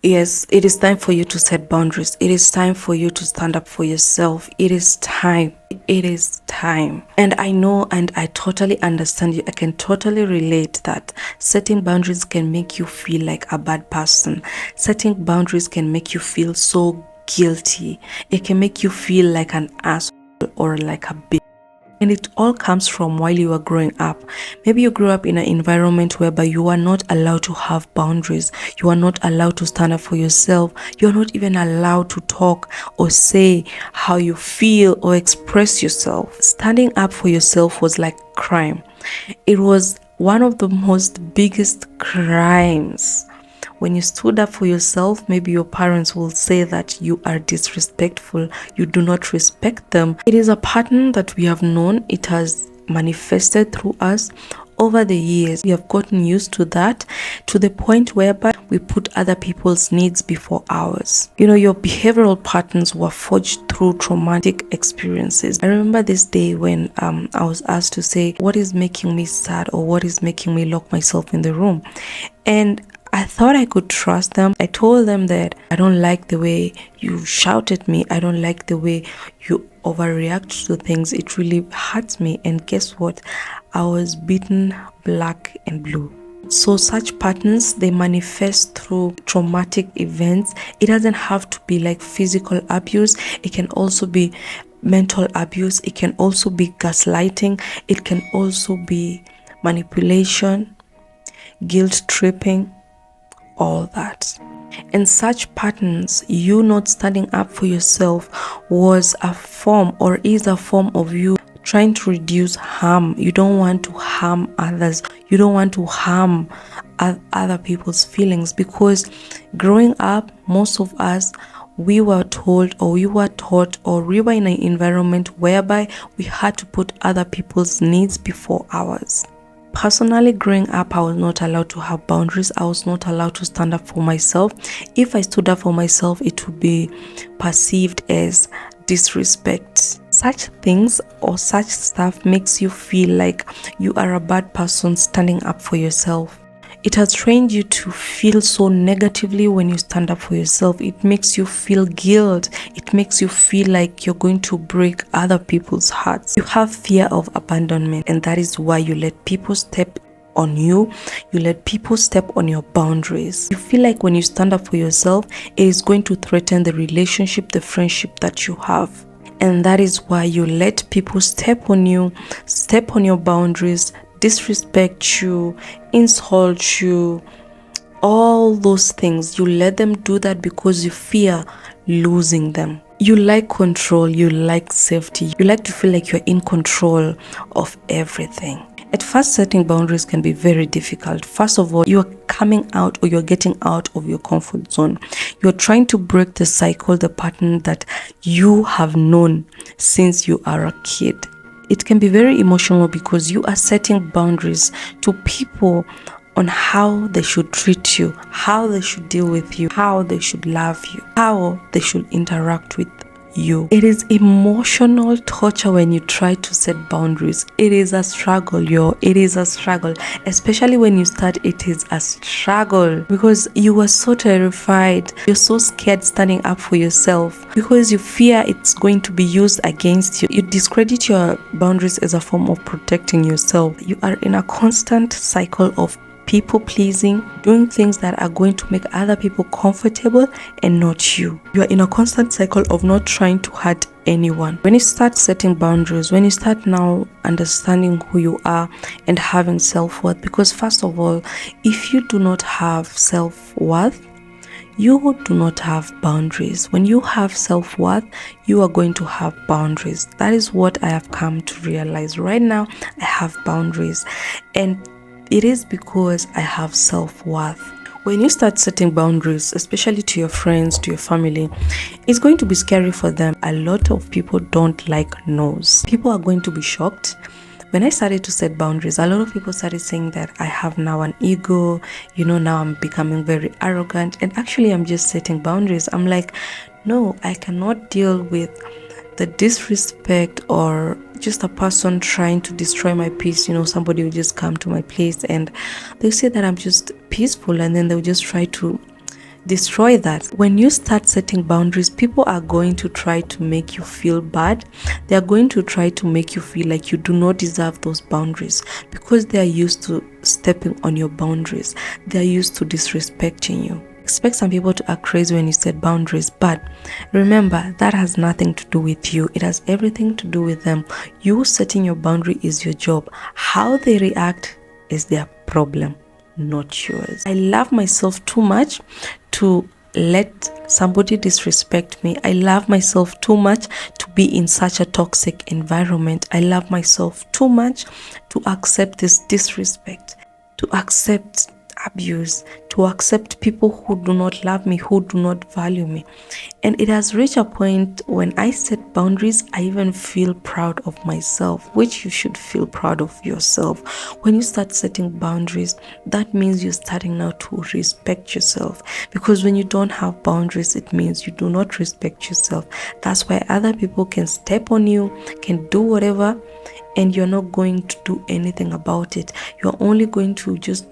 Yes, it is time for you to set boundaries. It is time for you to stand up for yourself. It is time. It is time. And I know and I totally understand you. I can totally relate that setting boundaries can make you feel like a bad person. Setting boundaries can make you feel so guilty. It can make you feel like an asshole or like a bitch. And it all comes from while you are growing up. Maybe you grew up in an environment whereby you are not allowed to have boundaries. You are not allowed to stand up for yourself. You are not even allowed to talk or say how you feel or express yourself. Standing up for yourself was like crime. It was one of the most biggest crimes. When you stood up for yourself, maybe your parents will say that you are disrespectful, you do not respect them. It is a pattern that we have known. It has manifested through us over the years. We have gotten used to that to the point whereby we put other people's needs before ours. Your behavioral patterns were forged through traumatic experiences. I remember this day when I was asked to say, what is making me sad or what is making me lock myself in the room? And I thought I could trust them. I told them that I don't like the way you shout at me. I don't like the way you overreact to things. It really hurts me. And guess what? I was beaten black and blue. So such patterns, they manifest through traumatic events. It doesn't have to be like physical abuse. It can also be mental abuse. It can also be gaslighting. It can also be manipulation, guilt tripping, all that. And such patterns, you not standing up for yourself, was a form or is a form of you trying to reduce harm. You don't want to harm others. You don't want to harm other people's feelings, because growing up, most of us, we were told or we were taught or we were in an environment whereby we had to put other people's needs before ours. Personally, growing up, I was not allowed to have boundaries. I was not allowed to stand up for myself. If I stood up for myself, it would be perceived as disrespect. Such things or such stuff makes you feel like you are a bad person standing up for yourself. It has trained you to feel so negatively when you stand up for yourself. It makes you feel guilt. It makes you feel like you're going to break other people's hearts. You have fear of abandonment, and that is why you let people step on you. You let people step on your boundaries. You feel like when you stand up for yourself, it is going to threaten the relationship, the friendship that you have. And that is why you let people step on you, step on your boundaries, disrespect you, insult you, all those things. You let them do that because you fear losing them. You like control, you like safety, you like to feel like you're in control of everything. At first, setting boundaries can be very difficult. First of all, you're coming out or you're getting out of your comfort zone. You're trying to break the cycle, the pattern that you have known since you are a kid. It can be very emotional because you are setting boundaries to people on how they should treat you, how they should deal with you, how they should love you, how they should interact with you. It is emotional torture when you try to set boundaries. It is a struggle, yo. It is a struggle. Especially when you start, it is a struggle because you are so terrified. You're so scared standing up for yourself because you fear it's going to be used against you. You discredit your boundaries as a form of protecting yourself. You are in a constant cycle of people pleasing, doing things that are going to make other people comfortable and not you. You are in a constant cycle of not trying to hurt anyone. When you start setting boundaries, when you start now understanding who you are and having self-worth, because first of all, if you do not have self-worth, you do not have boundaries. When you have self-worth, you are going to have boundaries. That is what I have come to realize. Right now, I have boundaries, and it is because I have self-worth. When you start setting boundaries, especially to your friends, to your family, it's going to be scary for them. A lot of people don't like no's. People are going to be shocked. When I started to set boundaries, a lot of people started saying that I have now an ego, now I'm becoming very arrogant. And actually, I'm just setting boundaries. I'm like, no, I cannot deal with the disrespect or just a person trying to destroy my peace. Somebody will just come to my place and they'll say that I'm just peaceful, and then they'll just try to destroy that. When you start setting boundaries, people are going to try to make you feel bad. They are going to try to make you feel like you do not deserve those boundaries because they are used to stepping on your boundaries. They are used to disrespecting you. Expect some people to act crazy when you set boundaries, but remember, that has nothing to do with you. It has everything to do with them. You setting your boundary is your job. How they react is their problem, not yours. I love myself too much to let somebody disrespect me. I love myself too much to be in such a toxic environment. I love myself too much to accept this disrespect, to accept abuse, to accept people who do not love me, who do not value me. And it has reached a point when I set boundaries, I even feel proud of myself, which you should feel proud of yourself. When you start setting boundaries, that means you're starting now to respect yourself. Because when you don't have boundaries, it means you do not respect yourself. That's why other people can step on you, can do whatever, and you're not going to do anything about it. You're only going to just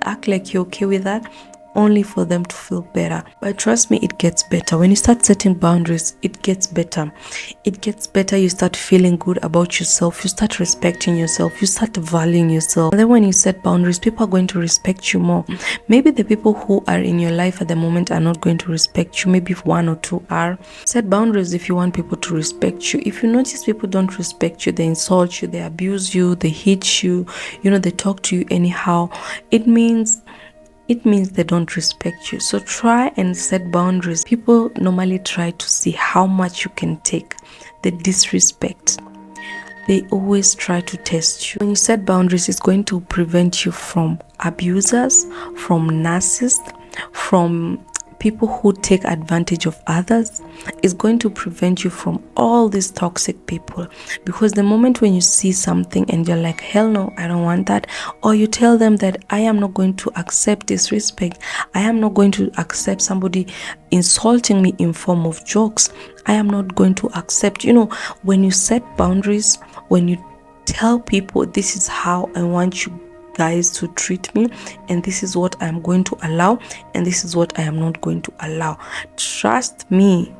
act like you're okay with that, only for them to feel better. But trust me, it gets better. When you start setting boundaries, it gets better. It gets better. You start feeling good about yourself. You start respecting yourself. You start valuing yourself. And then when you set boundaries, people are going to respect you more. Maybe the people who are in your life at the moment are not going to respect you. Maybe one or two are. Set boundaries if you want people to respect you. If you notice people don't respect you, they insult you, they abuse you, they hit you, they talk to you anyhow, it means they don't respect you. So try and set boundaries. People normally try to see how much you can take. The disrespect, they always try to test you. When you set boundaries, it's going to prevent you from abusers, from narcissists, from people who take advantage of others. Is going to prevent you from all these toxic people. Because the moment when you see something and you're like, hell no, I don't want that, or you tell them that I am not going to accept disrespect, I am not going to accept somebody insulting me in form of jokes, I am not going to accept, when you set boundaries, when you tell people this is how I want you guys to treat me, and this is what I'm going to allow, and this is what I am not going to allow, trust me,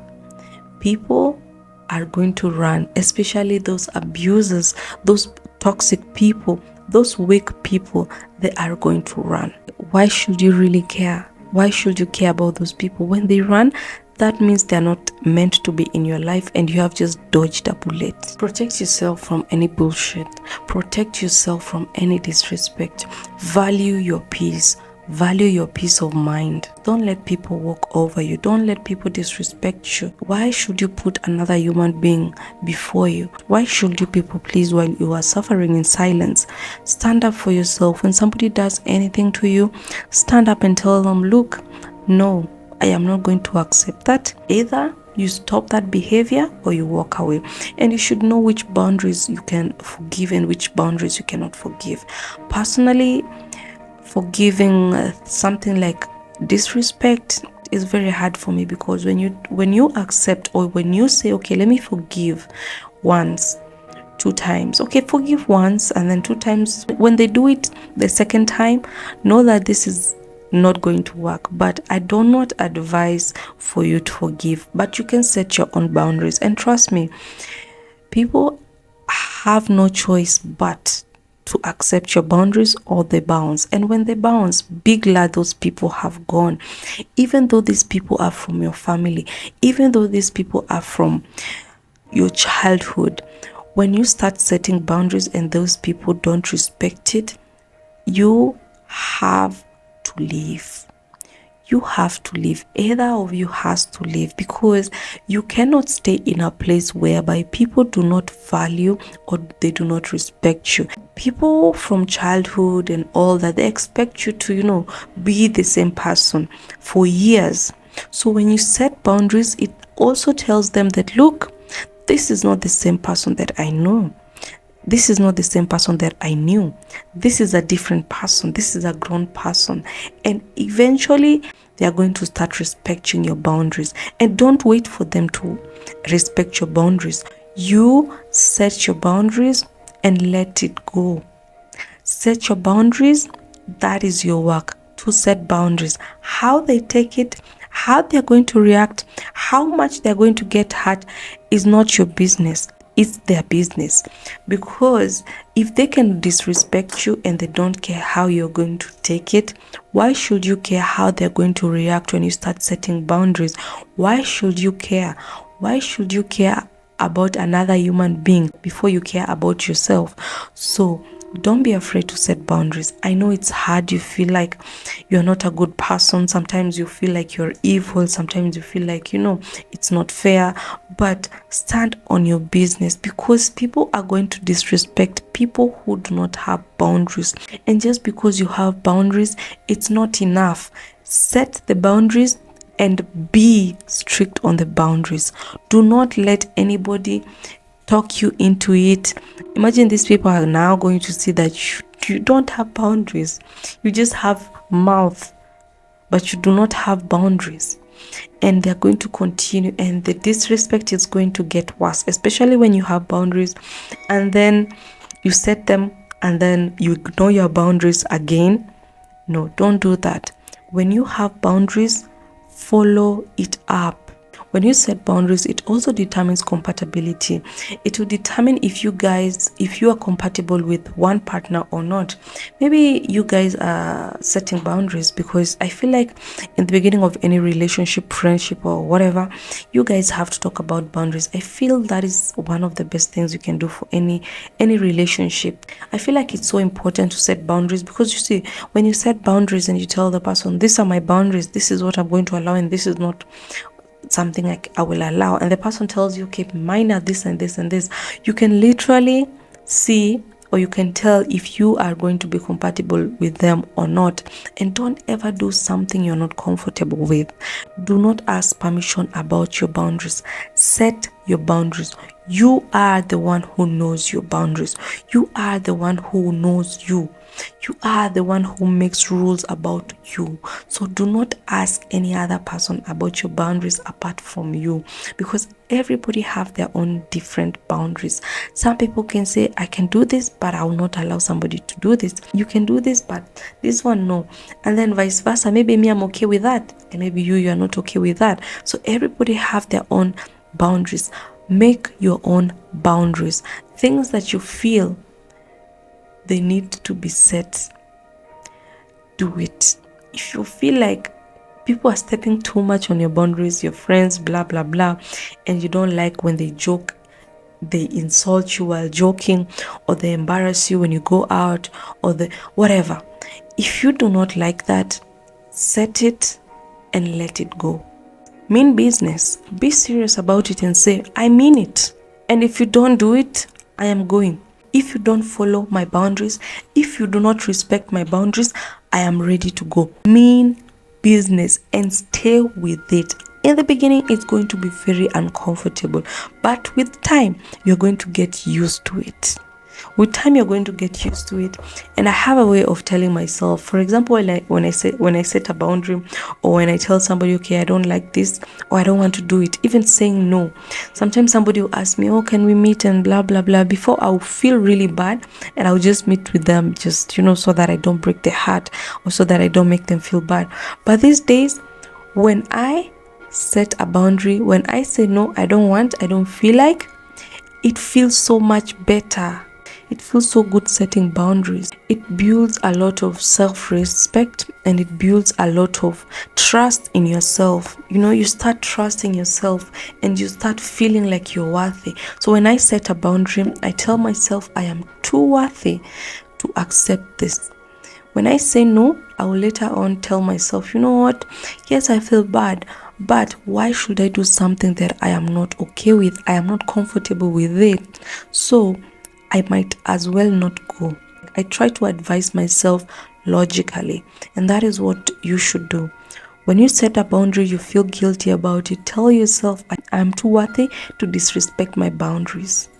people are going to run, especially those abusers, those toxic people, those weak people, they are going to run. Why should you really care? Why should you care about those people? When they run, that means they're not meant to be in your life and you have just dodged a bullet. Protect yourself from any bullshit. Protect yourself from any disrespect. Value your peace. Value your peace of mind. Don't let people walk over you. Don't let people disrespect you. Why should you put another human being before you? Why should you people please while you are suffering in silence? Stand up for yourself. When somebody does anything to you, stand up and tell them, look, no, I am not going to accept that. Either you stop that behavior or you walk away. And you should know which boundaries you can forgive and which boundaries you cannot forgive. Personally, forgiving something like disrespect is very hard for me, because when you accept, or when you say, okay, let me forgive once, 2 times, okay, forgive once, and then 2 times, when they do it the second time, know that this is not going to work. But I do not advise for you to forgive, but you can set your own boundaries. And trust me, people have no choice but to accept your boundaries, or they bounce. And when they bounce, be glad those people have gone. Even though these people are from your family, even though these people are from your childhood, when you start setting boundaries and those people don't respect it, you have to leave. You have to leave. Either of you has to leave, because you cannot stay in a place whereby people do not value or they do not respect you. People from childhood and all that, they expect you to, be the same person for years. So when you set boundaries, it also tells them that, look, this is not the same person that I know. This is not the same person that I knew. This is a different person. This is a grown person. And eventually, they are going to start respecting your boundaries. And don't wait for them to respect your boundaries. You set your boundaries and let it go. Set your boundaries. That is your work, to set boundaries. How they take it, How they're going to react, how much they're going to get hurt is not your business. It's their business. Because if they can disrespect you and they don't care how you're going to take it, why should you care how they're going to react when you start setting boundaries? Why should you care? Why should you care about another human being before you care about yourself? So don't be afraid to set boundaries. I know it's hard. You feel like you're not a good person. Sometimes you feel like you're evil. Sometimes you feel like, it's not fair. But stand on your business, because people are going to disrespect people who do not have boundaries. And just because you have boundaries, it's not enough. Set the boundaries and be strict on the boundaries. Do not let anybody talk you into it. Imagine these people are now going to see that you don't have boundaries. You just have mouth, but you do not have boundaries. And they're going to continue, and the disrespect is going to get worse, especially when you have boundaries and then you set them and then you ignore your boundaries again. No, don't do that. When you have boundaries, follow it up. When you set boundaries, it also determines compatibility. It will determine if you are compatible with one partner or not. Maybe you guys are setting boundaries because I feel like in the beginning of any relationship, friendship, or whatever, you guys have to talk about boundaries. I feel that is one of the best things you can do for any relationship. I feel like it's so important to set boundaries, because you see, when you set boundaries and you tell the person, these are my boundaries, this is what I'm going to allow, and this is not something like I will allow, and the person tells you, okay, mine are this and this and this, you can literally see, or you can tell if you are going to be compatible with them or not. And don't ever do something you're not comfortable with. Do not ask permission about your boundaries. Set your boundaries. You are the one who knows your boundaries. You are the one who knows you. You are the one who makes rules about you. So do not ask any other person about your boundaries apart from you, because everybody have their own different boundaries. Some people can say, I can do this, but I will not allow somebody to do this. You can do this, but this one, no. And then vice versa. Maybe me, I'm okay with that. And maybe you are not okay with that. So everybody have their own boundaries. Make your own boundaries. Things that you feel they need to be set, do it. If you feel like people are stepping too much on your boundaries, your friends, blah blah blah, and you don't like when they joke, they insult you while joking, or they embarrass you when you go out, or whatever, if you do not like that, set it and let it go. Mean business. Be serious about it and say, I mean it. And if you don't do it, I am going. If you don't follow my boundaries, if you do not respect my boundaries, I am ready to go. Mean business and stay with it. In the beginning, it's going to be very uncomfortable, but with time, you're going to get used to it. With time, you're going to get used to it. And I have a way of telling myself, for example, when I set a boundary, or when I tell somebody, okay, I don't like this, or I don't want to do it, even saying no. Sometimes somebody will ask me, oh, can we meet and blah blah blah. Before, I'll feel really bad, and I'll just meet with them, just so that I don't break their heart, or so that I don't make them feel bad. But these days, when I set a boundary, when I say no, I don't feel like, it feels so much better. It feels so good setting boundaries. It builds a lot of self-respect, and it builds a lot of trust in yourself. You start trusting yourself, and you start feeling like you're worthy. So when I set a boundary, I tell myself I am too worthy to accept this. When I say no, I will later on tell myself, you know what? Yes, I feel bad, but why should I do something that I am not okay with? I am not comfortable with it. So I might as well not go. I try to advise myself logically, and that is what you should do. When you set a boundary, you feel guilty about it, tell yourself, I am too worthy to disrespect my boundaries.